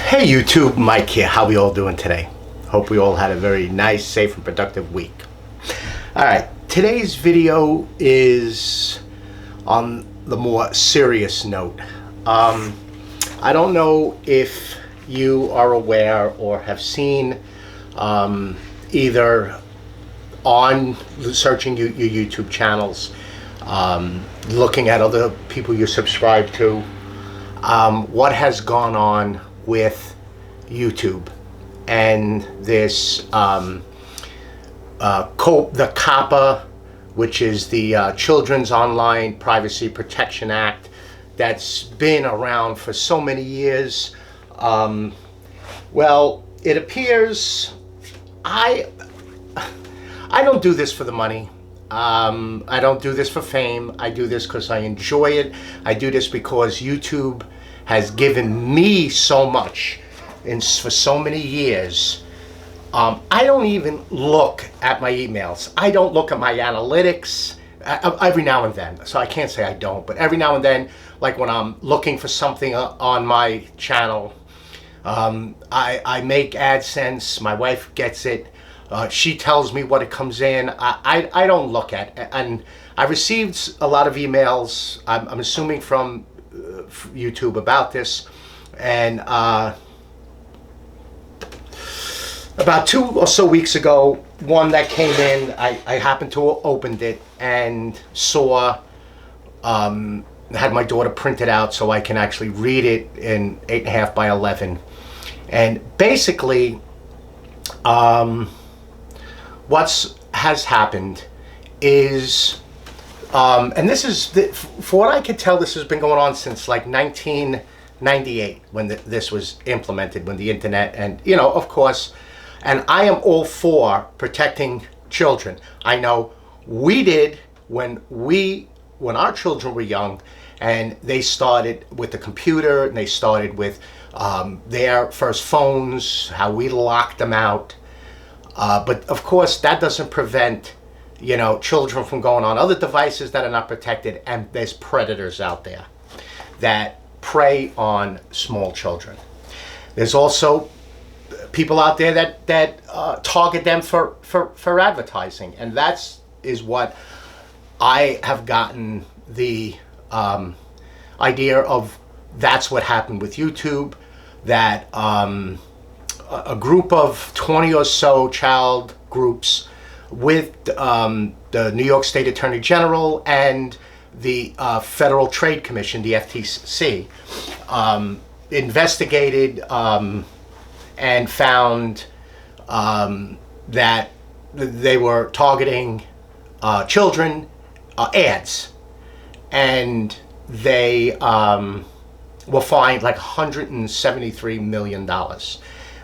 Hey YouTube, Mike here. How we all doing today? Hope we all had a very nice, safe, and productive week. Alright, today's video is on the more serious note. I don't know if you are aware or have seen either on searching your YouTube channels, looking at other people you subscribe to, what has gone on with YouTube and this the COPPA, which is the Children's Online Privacy Protection Act, that's been around for so many years. Well, it appears I don't do this for the money. I don't do this for fame. I do this because I enjoy it. I do this because YouTube has given me so much for so many years. I don't even look at my emails. I don't look at my analytics every now and then. So I can't say I don't, but every now and then, like when I'm looking for something on my channel, I make AdSense. My wife gets it. She tells me what it comes in. I don't look at it. And I received a lot of emails, I'm assuming from YouTube about this, and about 2 or so weeks ago, one that came in, I happened to opened it and saw, had my daughter print it out so I can actually read it in 8.5 by 11. And basically, what has happened is, and this is, for what I can tell, this has been going on since like 1998 when this was implemented, when the internet, and of course, and I am all for protecting children. I know we did when our children were young, and they started with the computer, and they started with their first phones, how we locked them out. But of course, that doesn't prevent children from going on other devices that are not protected, and there's predators out there that prey on small children. There's also people out there that target them for advertising, and is what I have gotten the idea of. That's what happened with YouTube, that a group of 20 or so child groups with the New York State Attorney General and the Federal Trade Commission, the FTC, investigated and found that they were targeting children, ads, and they were fined like $173 million,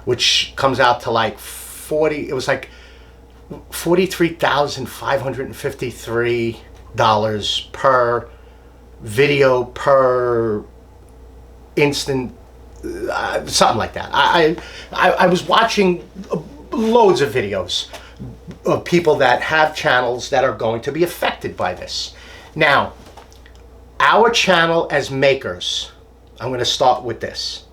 which comes out to like $43,553 per video, per instant, something like that. I was watching loads of videos of people that have channels that are going to be affected by this. Now, our channel as makers, I'm going to start with this.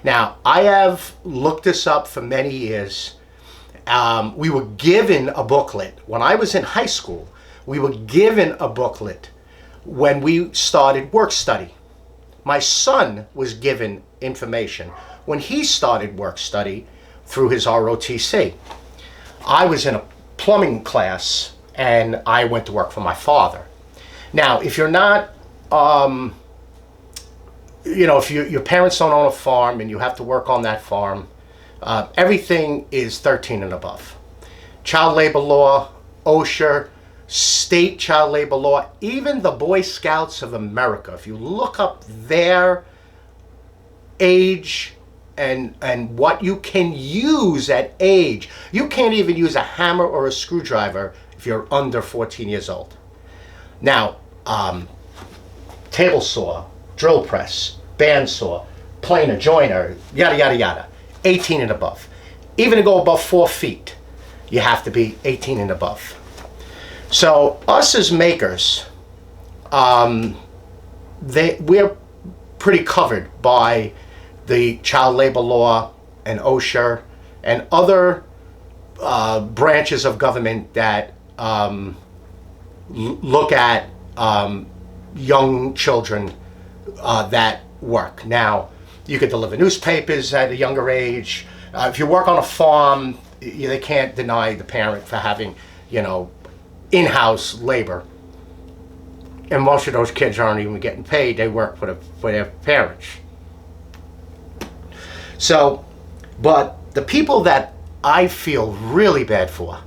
Now, I have looked this up for many years. We were given a booklet when I was in high school. We were given a booklet when we started work study. My son was given information when he started work study through his ROTC. I was in a plumbing class and I went to work for my father. Now, if you're not, if your parents don't own a farm and you have to work on that farm, everything is 13 and above. Child labor law, OSHA, state child labor law, even the Boy Scouts of America, if you look up their age and what you can use at age, you can't even use a hammer or a screwdriver if you're under 14 years old. Now, table saw, drill press, bandsaw, planer, joiner, yada, yada, yada, 18 and above. Even to go above 4 feet, you have to be 18 and above. So us as makers, we're pretty covered by the child labor law and OSHA and other branches of government that look at young children that work. Now, you could deliver newspapers at a younger age. If you work on a farm, they can't deny the parent for having, in-house labor. And most of those kids aren't even getting paid. They work for their parents. So, but the people that I feel really bad for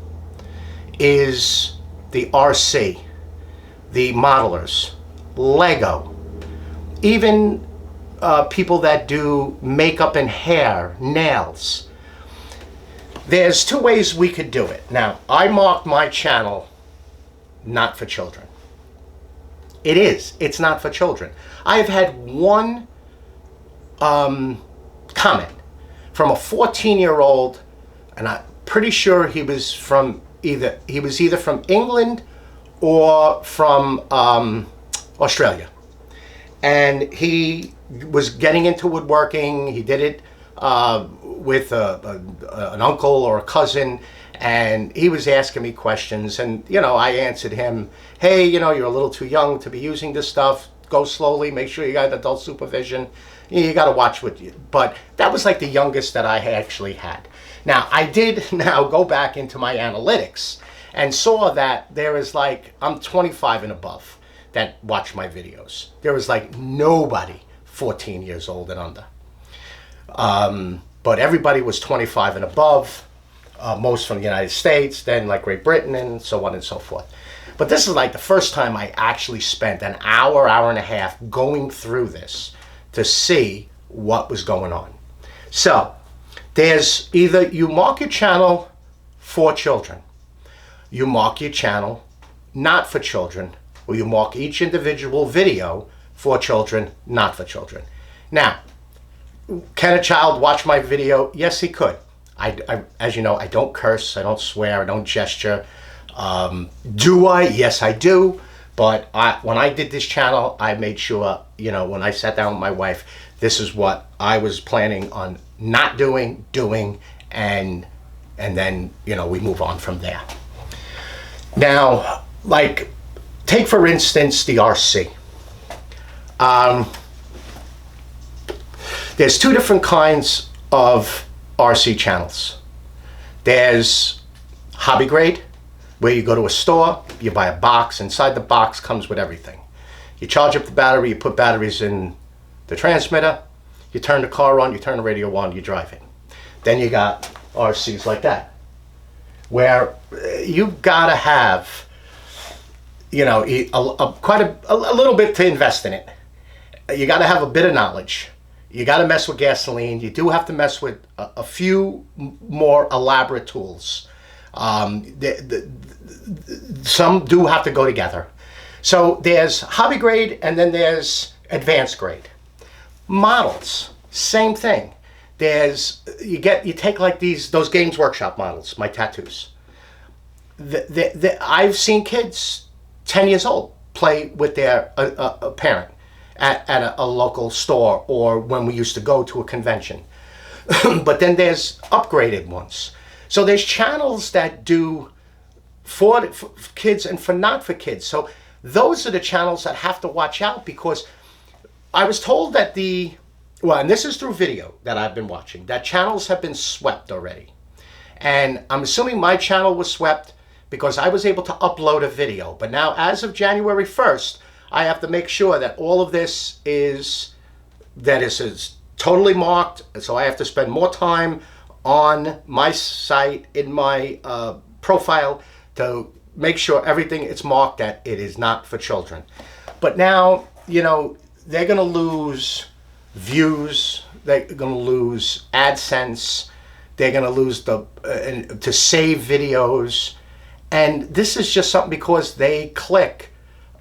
is the RC, the modelers, Lego, even people that do makeup and hair, nails. There's two ways we could do it. Now, I marked my channel not for children. It's not for children. I've had one comment from a 14-year-old, and I'm pretty sure he was either from England or from Australia, and he was getting into woodworking. He did it with an uncle or a cousin, and he was asking me questions, and I answered him, hey, you're a little too young to be using this stuff. Go slowly, make sure you got adult supervision. You got to watch what you, but that was like the youngest that I actually had. Now, I did now go back into my analytics and saw that there is I'm 25 and above that watch my videos. There was nobody 14 years old and under. But everybody was 25 and above, most from the United States, then Great Britain, and so on and so forth. But this is the first time I actually spent an hour and a half going through this to see what was going on. So there's either you mark your channel for children, you mark your channel not for children, or you mark each individual video for children, not for children. Now, can a child watch my video? Yes, he could. I as you know, I don't curse, I don't swear, I don't gesture. Do I? Yes, I do. But when I did this channel, I made sure, when I sat down with my wife, this is what I was planning on not doing, and then, we move on from there. Now, take for instance the RC. There's two different kinds of RC channels. There's hobby grade, where you go to a store, you buy a box, inside the box comes with everything. You charge up the battery, you put batteries in the transmitter, you turn the car on, you turn the radio on, you drive it. Then you got RCs like that, where you gotta have, quite a little bit to invest in it. You gotta have a bit of knowledge. You gotta mess with gasoline. You do have to mess with a few more elaborate tools. Some do have to go together. So there's hobby grade, and then there's advanced grade. Models, same thing. You take those Games Workshop models, my tattoos. I've seen kids 10 years old play with their a parent at a local store, or when we used to go to a convention. But then there's upgraded ones. So there's channels that do for kids and for not for kids. So those are the channels that have to watch out, because I was told that and this is through video that I've been watching, that channels have been swept already. And I'm assuming my channel was swept because I was able to upload a video. But now, as of January 1st, I have to make sure that all of this is totally marked. So I have to spend more time on my site, in my profile, to make sure everything is marked that it is not for children. But now, they're going to lose views, they're going to lose AdSense, they're going to lose to save videos. And this is just something because they click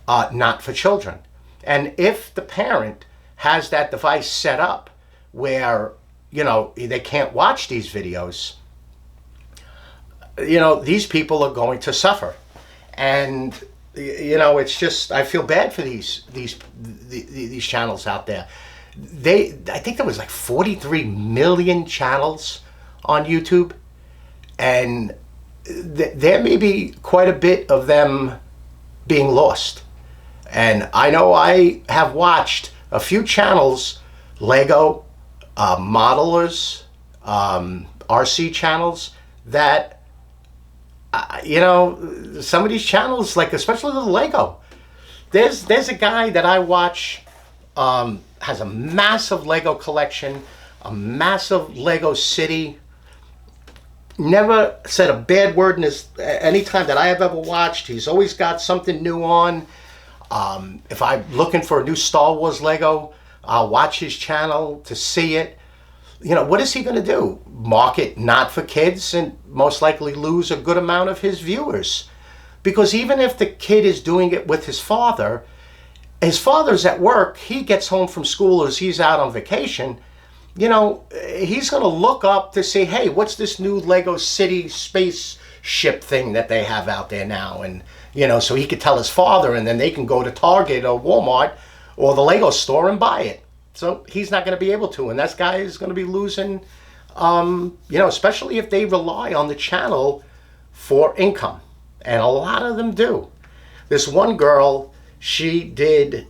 not for children. And if the parent has that device set up where, they can't watch these videos, these people are going to suffer. And, it's just, I feel bad for these channels out there. I think there was like 43 million channels on YouTube, and there may be quite a bit of them being lost. And I know I have watched a few channels, Lego, modelers, RC channels, that, some of these channels, like especially the Lego. There's a guy that I watch, has a massive Lego collection, a massive Lego city. Never said a bad word in any time that I have ever watched. He's always got something new on. If I'm looking for a new Star Wars Lego, I'll watch his channel to see it. What is he going to do? Market not for kids and most likely lose a good amount of his viewers. Because even if the kid is doing it with his father's at work, he gets home from school or he's out on vacation, he's going to look up to say, hey, what's this new Lego City spaceship thing that they have out there now? And, so he could tell his father, and then they can go to Target or Walmart or the Lego store and buy it. So he's not going to be able to, and that guy is going to be losing, especially if they rely on the channel for income. And a lot of them do. This one girl, she did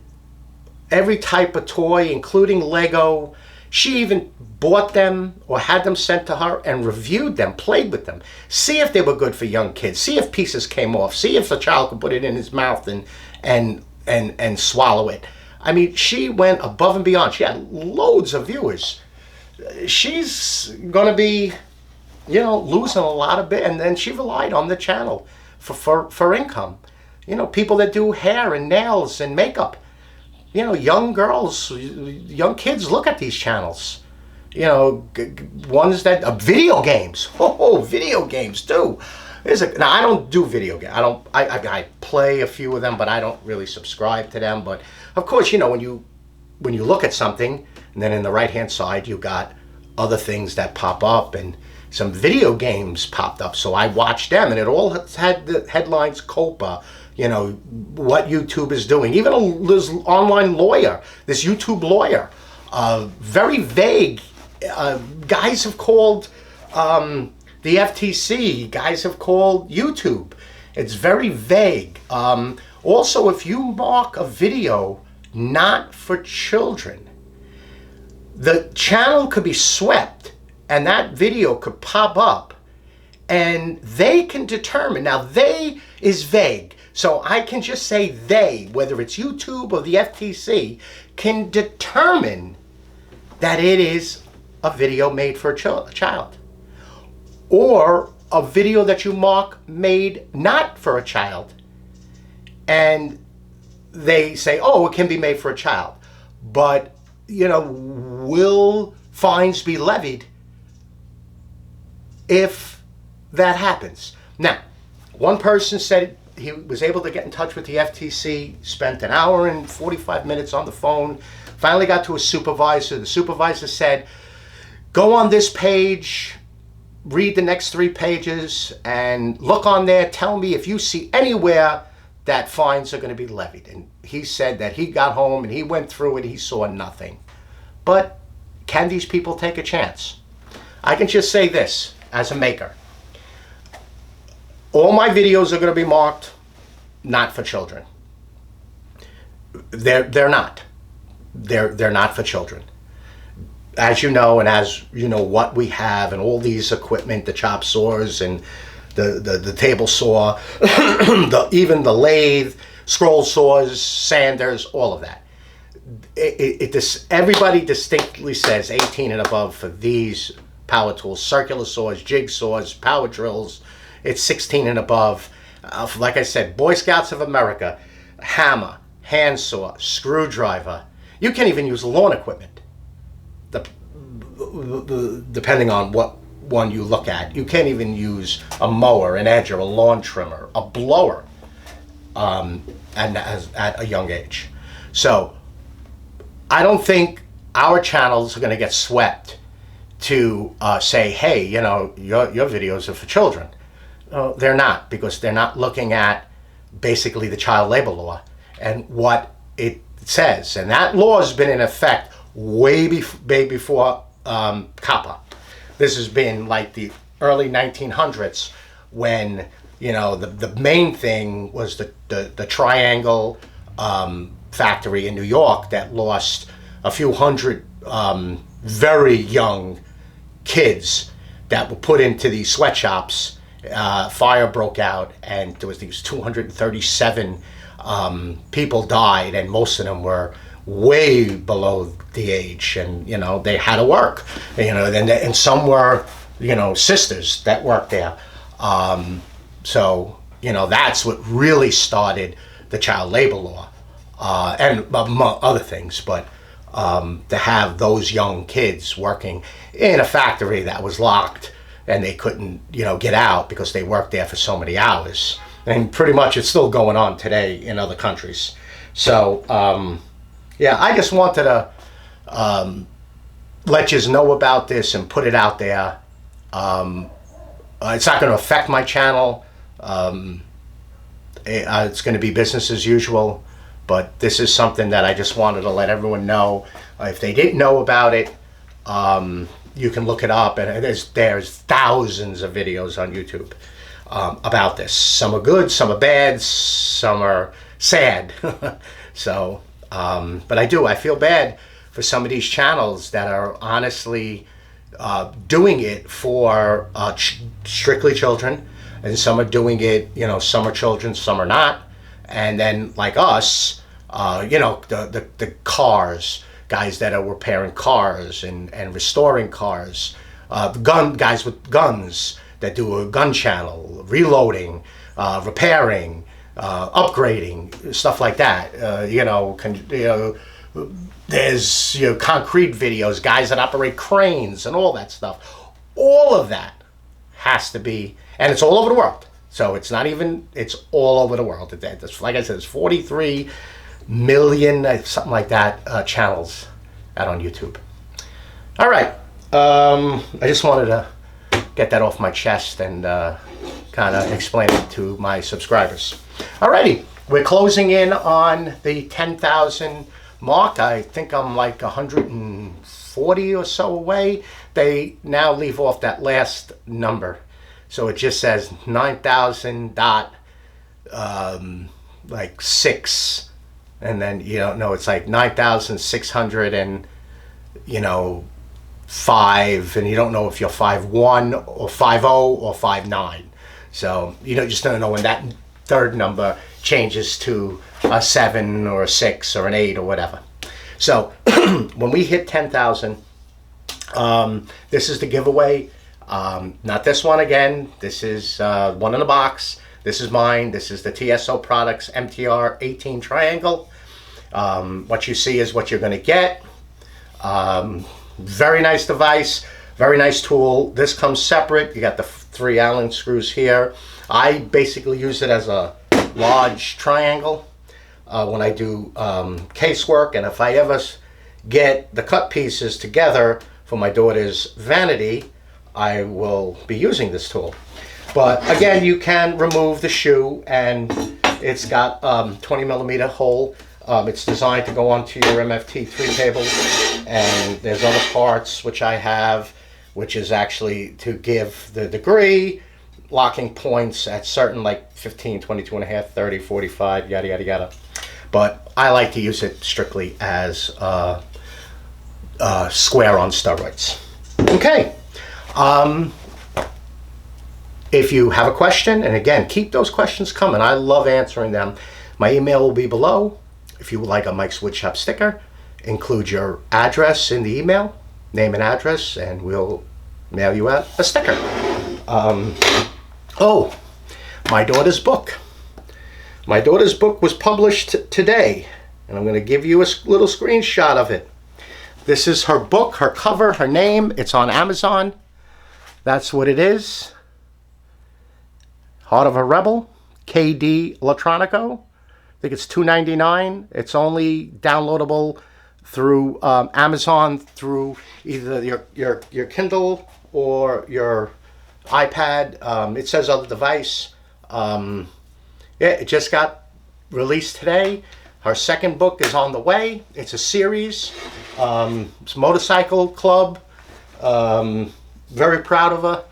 every type of toy, including Lego. She even bought them or had them sent to her and reviewed them, played with them, see if they were good for young kids, see if pieces came off, see if the child could put it in his mouth and swallow it. I mean, she went above and beyond. She had loads of viewers. She's going to be, losing a lot of bit. And then she relied on the channel for income. People that do hair and nails and makeup. Young girls, young kids look at these channels. Ones that, video games. Oh, video games too. Now, I don't do video games. I play a few of them, but I don't really subscribe to them. But of course, when you look at something, and then in the right-hand side, you got other things that pop up, and some video games popped up. So I watched them, and it all had the headlines, COPPA, what YouTube is doing. Even this online lawyer, this YouTube lawyer, very vague. Guys have called the FTC, guys have called YouTube. It's very vague. Also, if you mark a video not for children, the channel could be swept and that video could pop up, and they can determine. Now, they is vague, so I can just say they, whether it's YouTube or the FTC, can determine that it is a video made for a child. Or a video that you mark made not for a child, and they say, oh, it can be made for a child. But, will fines be levied if that happens? Now, one person said he was able to get in touch with the FTC, spent an hour and 45 minutes on the phone, finally got to a supervisor. The supervisor said, go on this page, read the next 3 pages, and look on there. Tell me if you see anywhere that fines are going to be levied. And he said that he got home and he went through it. He saw nothing. But can these people take a chance? I can just say this as a maker. All my videos are going to be marked not for children. They're not. They're not for children. As you know, and as you know what we have and all these equipment, the chop saws and the table saw, even the lathe, scroll saws, sanders, all of that. Everybody distinctly says 18 and above for these power tools, circular saws, jigsaws, power drills. It's 16 and above. Like I said, Boy Scouts of America, hammer, handsaw, screwdriver. You can't even use lawn equipment. Depending on what one you look at, you can't even use a mower, an edger, a lawn trimmer, a blower, and at a young age. So I don't think our channels are going to get swept to say, hey, your videos are for children. They're not, because they're not looking at basically the child labor law and what it says. And that law has been in effect way before COPPA. This has been like the early 1900s when, you know, the main thing was the Triangle factory in New York that lost a few hundred very young kids that were put into these sweatshops. Fire broke out, and there was these 237 people died, and most of them were way below the age, and you know they had to work, you know, and some were, you know, sisters that worked there. So you know that's what really started the child labor law, and among other things. But to have those young kids working in a factory that was locked and they couldn't, you know, get out because they worked there for so many hours, and pretty much it's still going on today in other countries. So yeah, I just wanted to let you know about this and put it out there. It's not going to affect my channel. It's going to be business as usual, but this is something that I just wanted to let everyone know. If they didn't know about it, you can look it up, and there's thousands of videos on YouTube about this. Some are good, some are bad, some are sad. So, but I feel bad for some of these channels that are honestly doing it for strictly children, and some are doing it, you know, some are children, some are not. And then like us, you know, the cars, guys that are repairing cars and restoring cars, guys with guns that do a gun channel, reloading, repairing, upgrading, stuff like that. You know, there's, you know, concrete videos, guys that operate cranes and all that stuff. All of that has to be, and it's all over the world. So it's not even, it's all over the world. Like I said, there's 43 million, something like that, channels out on YouTube. All right. I just wanted to get that off my chest and kind of explain it to my subscribers. Alrighty, we're closing in on the 10,000 mark. I think I'm like 140 or so away. They now leave off that last number, so it just says 9,000 dot like 6, and then, you know, no, it's like 9,600 and, you know, 5, and you don't know if you're 5'1" or 5'0" or 5'9". So you just don't know when that third number changes to a 7 or a 6 or an 8 or whatever. So when we hit 10,000, this is the giveaway. Not this one again. This is one in the box. This is mine. This is the TSO Products MTR 18 Triangle. What you see is what you're going to get. Very nice device, very nice tool. This comes separate. You got the 3 Allen screws here. I basically use it as a large triangle when I do casework, and if I ever get the cut pieces together for my daughter's vanity, I will be using this tool. But again, you can remove the shoe, and it's got 20 millimeter hole. It's designed to go onto your MFT3 table, and there's other parts which I have, which is actually to give the degree, locking points at certain, like 15, 22 and a half, 30, 45, yada, yada, yada. But I like to use it strictly as square on steroids. Okay. If you have a question, and again, keep those questions coming. I love answering them. My email will be below. If you would like a Mike's Woodshop sticker, include your address in the email, name and address, and we'll mail you out a sticker. Oh, my daughter's book. My daughter's book was published today, and I'm going to give you a little screenshot of it. This is her book, her cover, her name. It's on Amazon. That's what it is. Heart of a Rebel, KD Electronico. I think it's $2.99. It's only downloadable through Amazon, through either your Kindle or your iPad. It says other device. Yeah, it just got released today. Her second book is on the way. It's a series. It's Motorcycle Club. Very proud of her.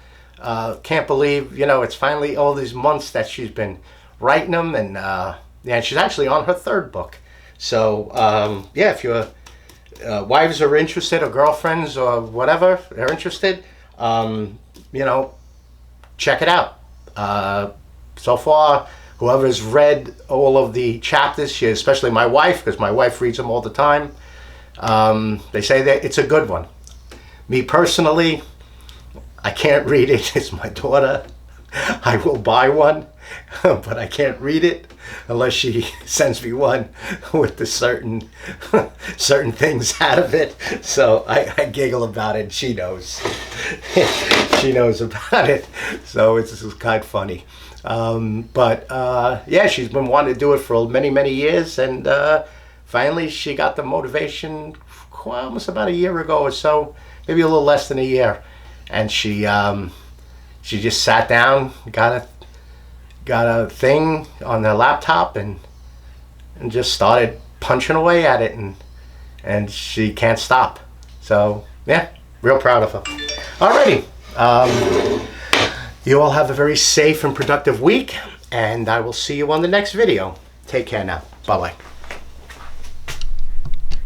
Can't believe, it's finally all these months that she's been writing them, and yeah, she's actually on her third book. So yeah, if your wives are interested, or girlfriends, or whatever, they're interested, check it out. So far, whoever's read all of the chapters, especially my wife, because my wife reads them all the time, they say that it's a good one. Me personally, I can't read it. It's my daughter. I will buy one, but I can't read it unless she sends me one with the certain things out of it. So I giggle about it, and she knows. She knows about it. So it's kind of funny. But yeah, she's been wanting to do it for many, many years, and finally she got the motivation almost about a year ago or so, maybe a little less than a year. And she just sat down, got a thing on her laptop, and just started punching away at it, and she can't stop. So yeah, real proud of her. Alrighty, you all have a very safe and productive week, and I will see you on the next video. Take care now. Bye bye.